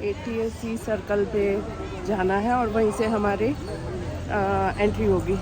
ATSC circle पे जाना है और वहीं से हमारी एंट्री होगी।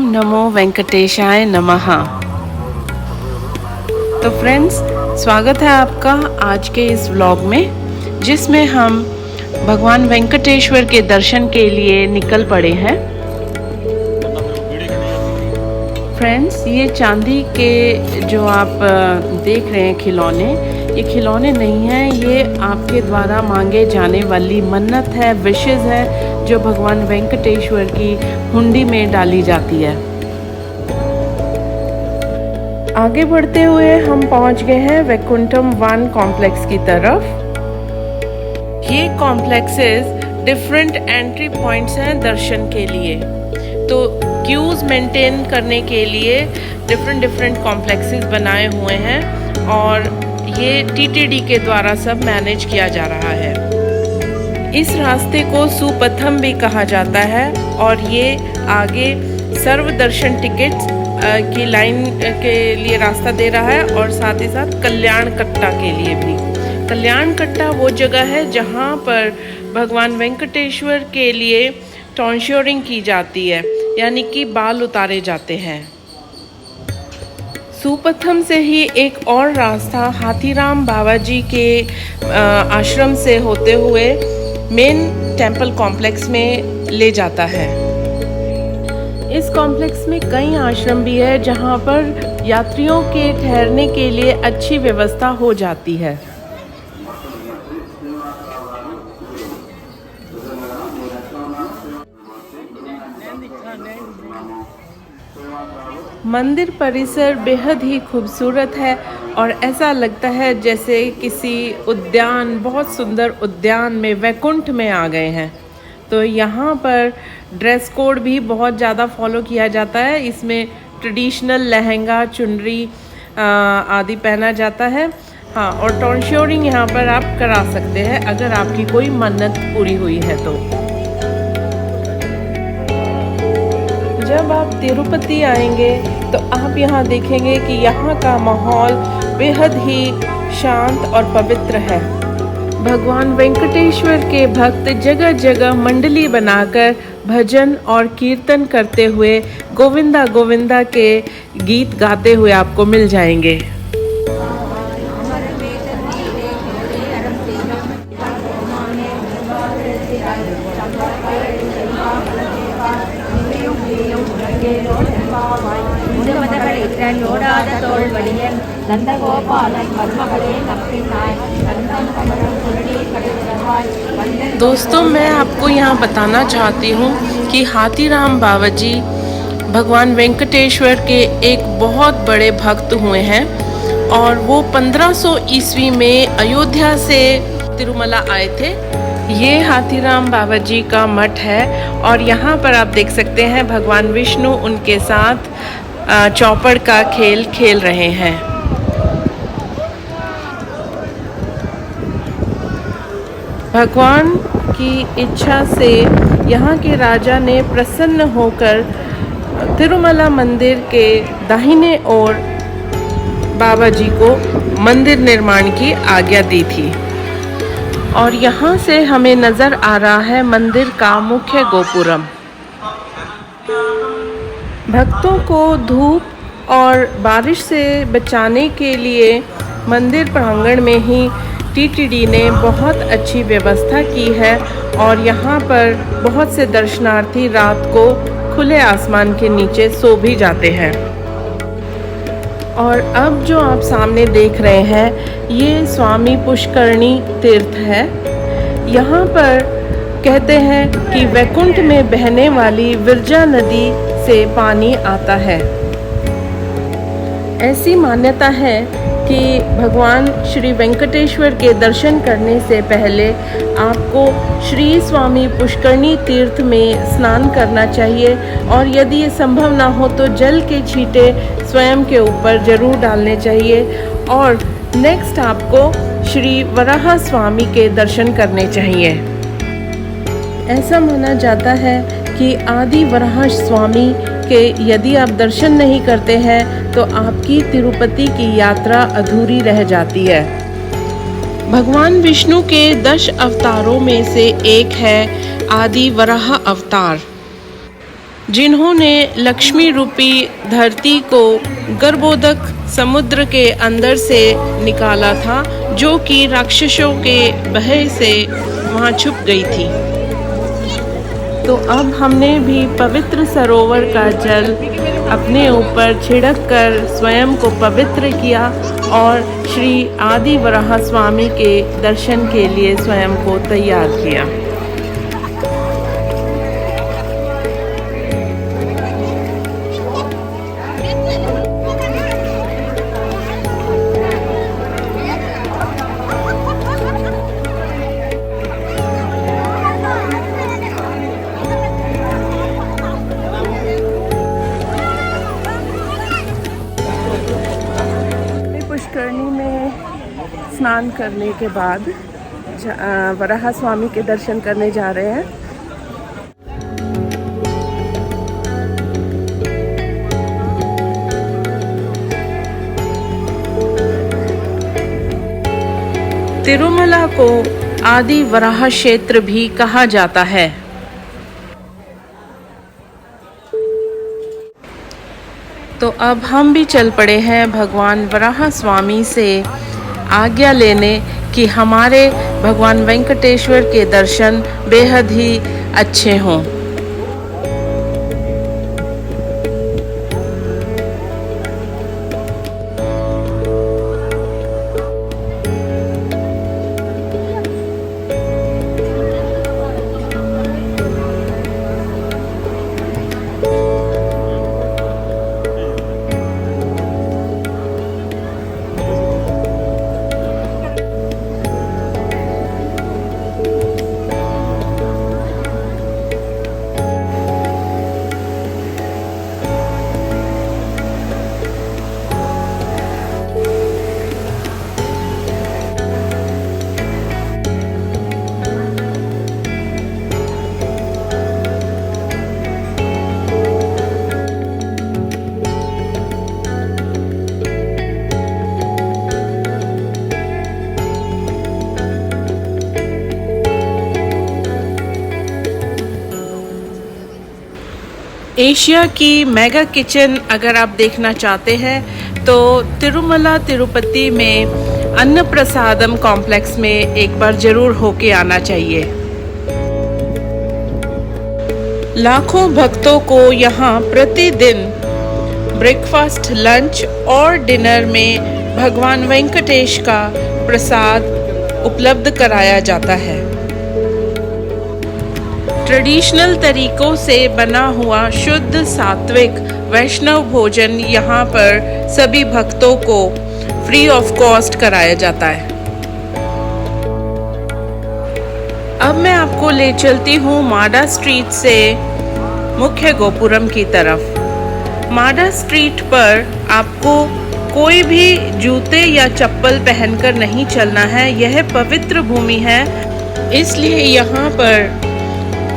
नमो वेंकटेशाय नमः। तो फ्रेंड्स, स्वागत है आपका आज के इस व्लॉग में, जिसमें हम भगवान वेंकटेश्वर के दर्शन के लिए निकल पड़े हैं। फ्रेंड्स, ये चांदी के जो आप देख रहे हैं खिलौने, ये खिलौने नहीं हैं, ये आपके द्वारा मांगे जाने वाली मन्नत है, विशेस है, जो भगवान वेंकटेश्वर की हुंडी में डाली जाती है। आगे बढ़ते हुए हम पहुंच गए हैं वैकुंठम 1 कॉम्प्लेक्स की तरफ। ये कॉम्प्लेक्सेस डिफरेंट एंट्री पॉइंट्स हैं दर्शन के लिए, तो क्यूज मेंटेन करने के लिए डिफरेंट कॉम्प्लेक्सेस बनाए हुए हैं और ये टीटीडी के द्वारा सब मैनेज किया जा रहा है। इस रास्ते को सुपथम भी कहा जाता है और ये आगे सर्व दर्शन टिकट्स की लाइन के लिए रास्ता दे रहा है और साथ ही साथ कल्याण कट्टा के लिए भी। कल्याण कट्टा वो जगह है जहाँ पर भगवान वेंकटेश्वर के लिए टॉन्श्योरिंग की जाती है, यानी कि बाल उतारे जाते हैं। सुपथम से ही एक और रास्ता हाथीराम बाबा जी के आश्रम से होते हुए मेन टेम्पल कॉम्प्लेक्स में ले जाता है। इस कॉम्प्लेक्स में कई आश्रम भी है जहाँ पर यात्रियों के ठहरने के लिए अच्छी व्यवस्था हो जाती है। मंदिर परिसर बेहद ही खूबसूरत है और ऐसा लगता है जैसे किसी उद्यान, बहुत सुंदर उद्यान में, वैकुंठ में आ गए हैं। तो यहाँ पर ड्रेस कोड भी बहुत ज़्यादा फॉलो किया जाता है। इसमें ट्रेडिशनल लहंगा, चुनरी आदि पहना जाता है। हाँ, और टॉन्श्योरिंग यहाँ पर आप करा सकते हैं अगर आपकी कोई मन्नत पूरी हुई है तो। जब आप तिरुपति आएंगे तो आप यहाँ देखेंगे कि यहाँ का माहौल बेहद ही शांत और पवित्र है। भगवान वेंकटेश्वर के भक्त जगह जगह मंडली बनाकर भजन और कीर्तन करते हुए गोविंदा गोविंदा के गीत गाते हुए आपको मिल जाएंगे। दोस्तों, मैं आपको यहाँ बताना चाहती हूँ कि हाथीराम बाबा जी भगवान वेंकटेश्वर के एक बहुत बड़े भक्त हुए हैं और वो 1500 ईस्वी में अयोध्या से तिरुमला आए थे। ये हाथीराम बाबा जी का मठ है और यहाँ पर आप देख सकते हैं भगवान विष्णु उनके साथ चौपड़ का खेल खेल रहे हैं। भगवान की इच्छा से यहाँ के राजा ने प्रसन्न होकर तिरुमला मंदिर के दाहिने ओर बाबा जी को मंदिर निर्माण की आज्ञा दी थी और यहाँ से हमें नज़र आ रहा है मंदिर का मुख्य गोपुरम। भक्तों को धूप और बारिश से बचाने के लिए मंदिर प्रांगण में ही टीटीडी ने बहुत अच्छी व्यवस्था की है और यहाँ पर बहुत से दर्शनार्थी रात को खुले आसमान के नीचे सो भी जाते हैं। और अब जो आप सामने देख रहे हैं ये स्वामी पुष्करणी तीर्थ है। यहाँ पर कहते हैं कि वैकुंठ में बहने वाली विरजा नदी से पानी आता है। ऐसी मान्यता है कि भगवान श्री वेंकटेश्वर के दर्शन करने से पहले आपको श्री स्वामी पुष्करणी तीर्थ में स्नान करना चाहिए और यदि ये संभव ना हो तो जल के छींटे स्वयं के ऊपर जरूर डालने चाहिए। और नेक्स्ट आपको श्री वराह स्वामी के दर्शन करने चाहिए। ऐसा माना जाता है कि आदि वराह स्वामी के यदि आप दर्शन नहीं करते हैं तो आपकी तिरुपति की यात्रा अधूरी रह जाती है। भगवान विष्णु के 10 अवतारों में से एक है आदि वराह अवतार, जिन्होंने लक्ष्मी रूपी धरती को गर्भोदक समुद्र के अंदर से निकाला था, जो कि राक्षसों के भय से वहाँ छुप गई थी। तो अब हमने भी पवित्र सरोवर का जल अपने ऊपर छिड़क कर स्वयं को पवित्र किया और श्री आदि वराह स्वामी के दर्शन के लिए स्वयं को तैयार किया। पुष्करणी में स्नान करने के बाद वराह स्वामी के दर्शन करने जा रहे हैं। तिरुमला को आदि वराह क्षेत्र भी कहा जाता है। तो अब हम भी चल पड़े हैं भगवान वराह स्वामी से आज्ञा लेने कि हमारे भगवान वेंकटेश्वर के दर्शन बेहद ही अच्छे हों। एशिया की मेगा किचन अगर आप देखना चाहते हैं तो तिरुमला तिरुपति में अन्नप्रसादम कॉम्प्लेक्स में एक बार जरूर होके आना चाहिए। लाखों भक्तों को यहाँ प्रतिदिन ब्रेकफास्ट, लंच और डिनर में भगवान वेंकटेश का प्रसाद उपलब्ध कराया जाता है। ट्रेडिशनल तरीकों से बना हुआ शुद्ध सात्विक वैष्णव भोजन यहाँ पर सभी भक्तों को फ्री ऑफ कॉस्ट कराया जाता है। अब मैं आपको ले चलती हूँ माडा स्ट्रीट से मुख्य गोपुरम की तरफ। माडा स्ट्रीट पर आपको कोई भी जूते या चप्पल पहनकर नहीं चलना है। यह पवित्र भूमि है, इसलिए यहाँ पर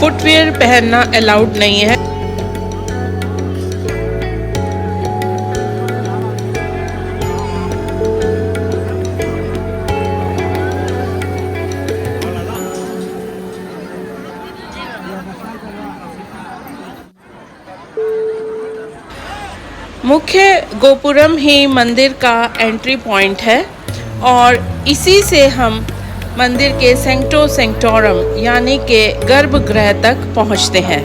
फुटवेयर पहनना अलाउड नहीं है। मुख्य गोपुरम ही मंदिर का एंट्री पॉइंट है और इसी से हम मंदिर के सेंक्टो सेंक्टोरम यानी के गर्भगृह तक पहुंचते हैं।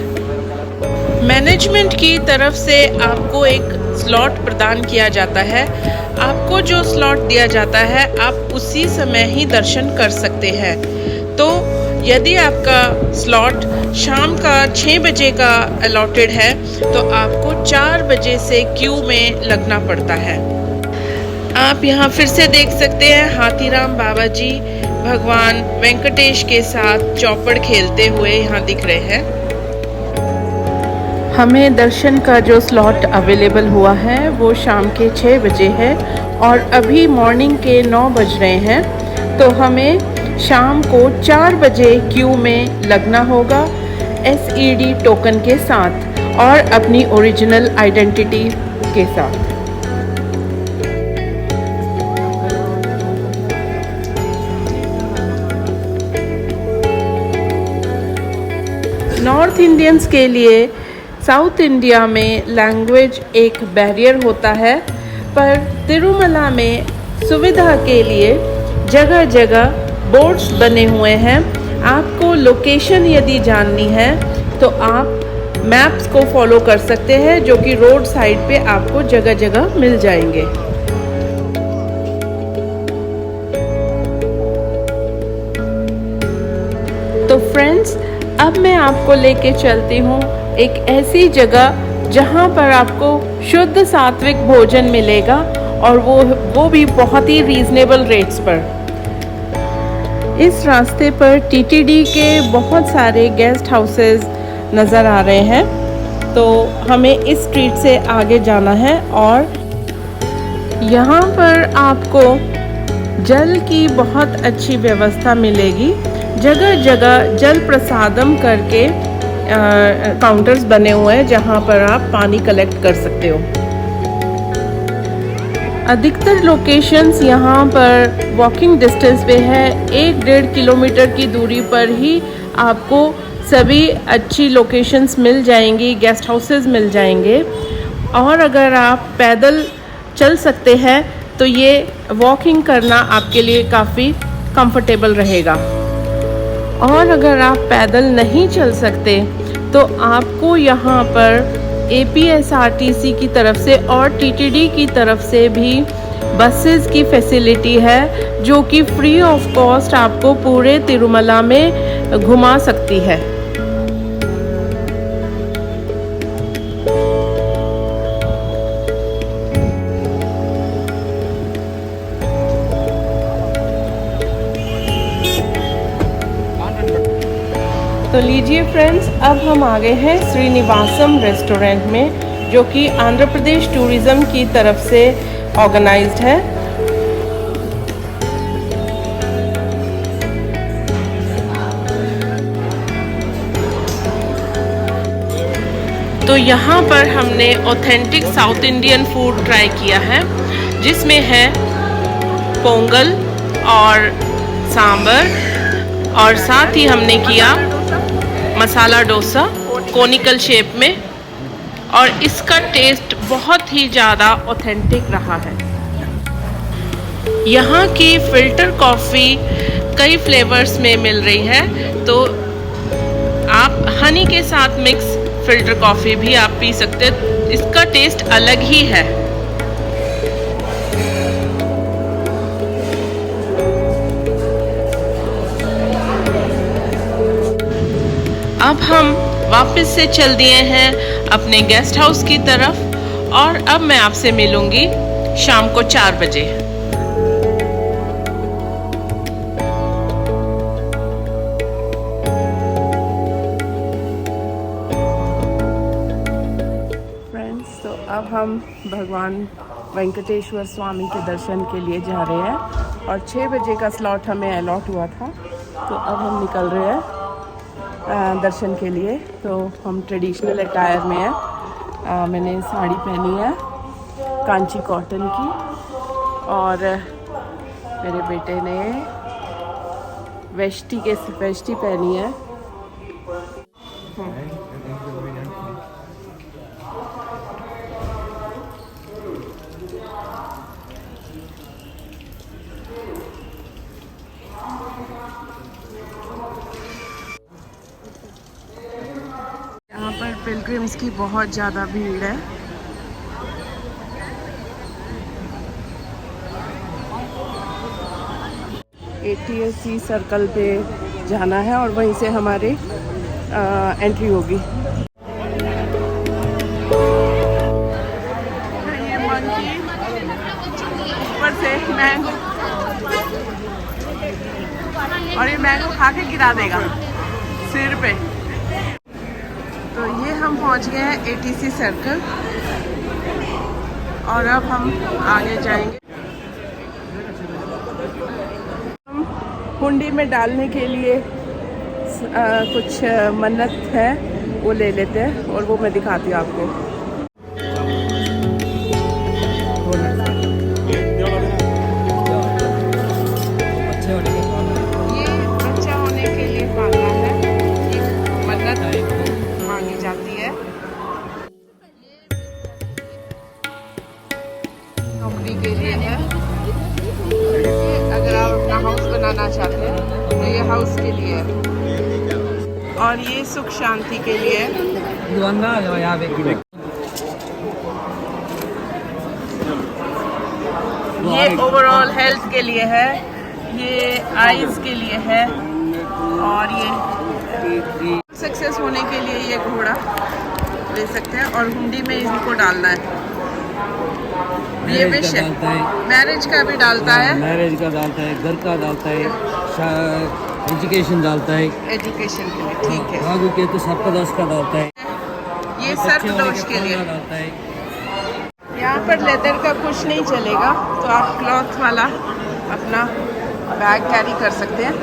मैनेजमेंट की तरफ से आपको एक स्लॉट प्रदान किया जाता है। आपको जो स्लॉट दिया जाता है आप उसी समय ही दर्शन कर सकते हैं। तो यदि आपका स्लॉट शाम का 6 बजे का अलॉटेड है तो आपको 4 बजे से क्यू में लगना पड़ता है। आप यहाँ फिर से देख सकते हैं हाथीराम बाबा जी भगवान वेंकटेश के साथ चौपड़ खेलते हुए यहाँ दिख रहे हैं। हमें दर्शन का जो स्लॉट अवेलेबल हुआ है वो शाम के 6 बजे है और अभी मॉर्निंग के 9 बज रहे हैं। तो हमें शाम को 4 बजे क्यू में लगना होगा SED टोकन के साथ और अपनी ओरिजिनल आइडेंटिटी के साथ। नॉर्थ इंडियंस के लिए साउथ इंडिया में लैंग्वेज एक बैरियर होता है, पर तिरुमला में सुविधा के लिए जगह जगह बोर्ड्स बने हुए हैं। आपको लोकेशन यदि जाननी है तो आप मैप्स को फॉलो कर सकते हैं, जो कि रोड साइड पे आपको जगह जगह मिल जाएंगे। तो फ्रेंड्स, अब मैं आपको लेके चलती हूँ एक ऐसी जगह जहाँ पर आपको शुद्ध सात्विक भोजन मिलेगा और वो भी बहुत ही रीज़नेबल रेट्स पर। इस रास्ते पर TTD के बहुत सारे गेस्ट हाउसेस नज़र आ रहे हैं। तो हमें इस स्ट्रीट से आगे जाना है और यहाँ पर आपको जल की बहुत अच्छी व्यवस्था मिलेगी। जगह जगह जल प्रसादम करके काउंटर्स बने हुए हैं जहाँ पर आप पानी कलेक्ट कर सकते हो। अधिकतर लोकेशंस यहाँ पर वॉकिंग डिस्टेंस पे है। 1-1.5 किलोमीटर की दूरी पर ही आपको सभी अच्छी लोकेशंस मिल जाएंगी, गेस्ट हाउसेस मिल जाएंगे। और अगर आप पैदल चल सकते हैं तो ये वॉकिंग करना आपके लिए काफ़ी कंफर्टेबल रहेगा। और अगर आप पैदल नहीं चल सकते तो आपको यहाँ पर APSRTC की तरफ से और TTD की तरफ से भी बसेस की फैसिलिटी है, जो कि फ्री ऑफ कॉस्ट आपको पूरे तिरुमला में घुमा सकती है। तो लीजिए फ्रेंड्स, अब हम आ गए हैं श्रीनिवासम रेस्टोरेंट में, जो कि आंध्र प्रदेश टूरिज़्म की तरफ से ऑर्गेनाइज्ड है। तो यहाँ पर हमने authentic south Indian food try किया है, जिसमें है पोंगल और सांबर, और साथ ही हमने किया मसाला डोसा कोनिकल शेप में, और इसका टेस्ट बहुत ही ज़्यादा ऑथेंटिक रहा है। यहाँ की फ़िल्टर कॉफ़ी कई फ्लेवर्स में मिल रही है, तो आप हनी के साथ मिक्स फ़िल्टर कॉफ़ी भी आप पी सकते हैं। इसका टेस्ट अलग ही है। अब हम वापस से चल दिए हैं अपने गेस्ट हाउस की तरफ, और अब मैं आपसे मिलूंगी शाम को 4 बजे। फ्रेंड्स, तो अब हम भगवान वेंकटेश्वर स्वामी के दर्शन के लिए जा रहे हैं, और 6 बजे का स्लॉट हमें अलॉट हुआ था। तो अब हम निकल रहे हैं दर्शन के लिए। तो हम ट्रेडिशनल अटायर में हैं। मैंने साड़ी पहनी है कांची कॉटन की, और मेरे बेटे ने वेष्टी पहनी है। यहाँ पर पिलग्रिम्स की बहुत ज़्यादा भीड़ है। ATSC सर्कल पे जाना है और वहीं से हमारी एंट्री होगी। ये मंकी ऊपर से मैंगो, और ये मैंगो खा के गिरा देगा सिर पे। तो ये हम पहुंच गए हैं ATC सर्कल और अब हम आगे जाएंगे। हम हुंडी में डालने के लिए कुछ मन्नत है वो ले लेते हैं और वो मैं दिखाती हूँ आपको। ये बच्चा होने के लिए मांगना है, एक मन्नत मांगी जाती है। नौकरी के लिए है, अगर आप अपना हाउस बनाना चाहते हैं तो ये हाउस के लिए है, और ये सुख शांति के लिए है। ये ओवरऑल हेल्थ के लिए है, ये आईज के लिए है, और ये सक्सेस होने के लिए ये घोड़ा ले सकते हैं और हुंडी में इनको डालना है। ये विश है, मैरिज का भी डालता है, मैरिज का डालता है, घर का डालता है, एजुकेशन डालता है, एजुकेशन के लिए, ठीक है। आगू के तो सर्पदोष का डालता है, ये सर्पदोष के लिए डालता है। यहाँ पर लेदर का कुछ नहीं चलेगा, तो आप क्लॉथ वाला अपना बैग कैरी कर सकते हैं।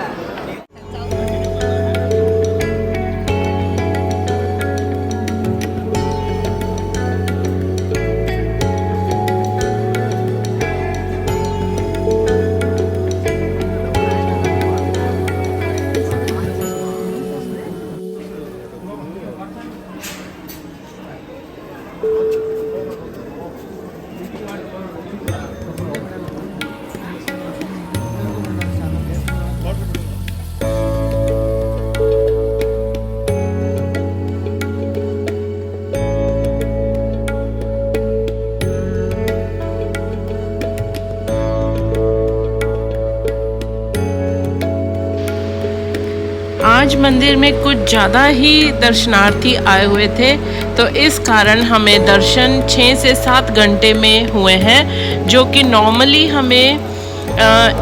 आज मंदिर में कुछ ज़्यादा ही दर्शनार्थी आए हुए थे, तो इस कारण हमें दर्शन 6 से 7 घंटे में हुए हैं, जो कि नॉर्मली हमें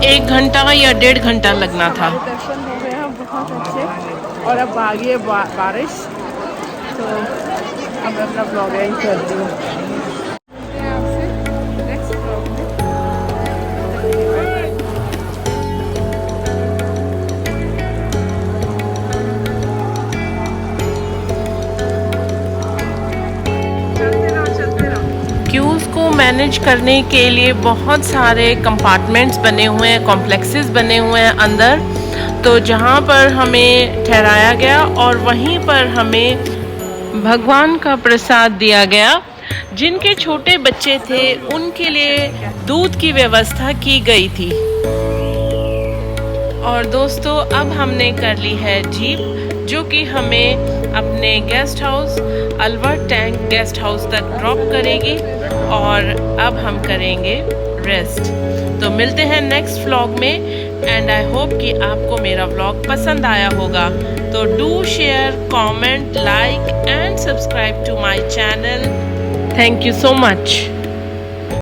1 घंटा या 1.5 घंटा लगना था। दर्शन हो गए हैं बहुत अच्छे, और अब आ गई है बारिश, तो अब अपना ब्लॉग एंड करती हूँ। क्यूज़ को मैनेज करने के लिए बहुत सारे कंपार्टमेंट्स बने हुए हैं, कॉम्प्लेक्सेस बने हुए हैं अंदर, तो जहाँ पर हमें ठहराया गया और वहीं पर हमें भगवान का प्रसाद दिया गया। जिनके छोटे बच्चे थे उनके लिए दूध की व्यवस्था की गई थी। और दोस्तों, अब हमने कर ली है जीप, जो कि हमें अपने guest house Albert tank guest house तक ड्रॉप करेगी, और अब हम करेंगे रेस्ट। तो मिलते हैं नेक्स्ट व्लॉग में, एंड आई होप कि आपको मेरा व्लॉग पसंद आया होगा। तो do share, comment, like and subscribe to my channel. Thank you so much.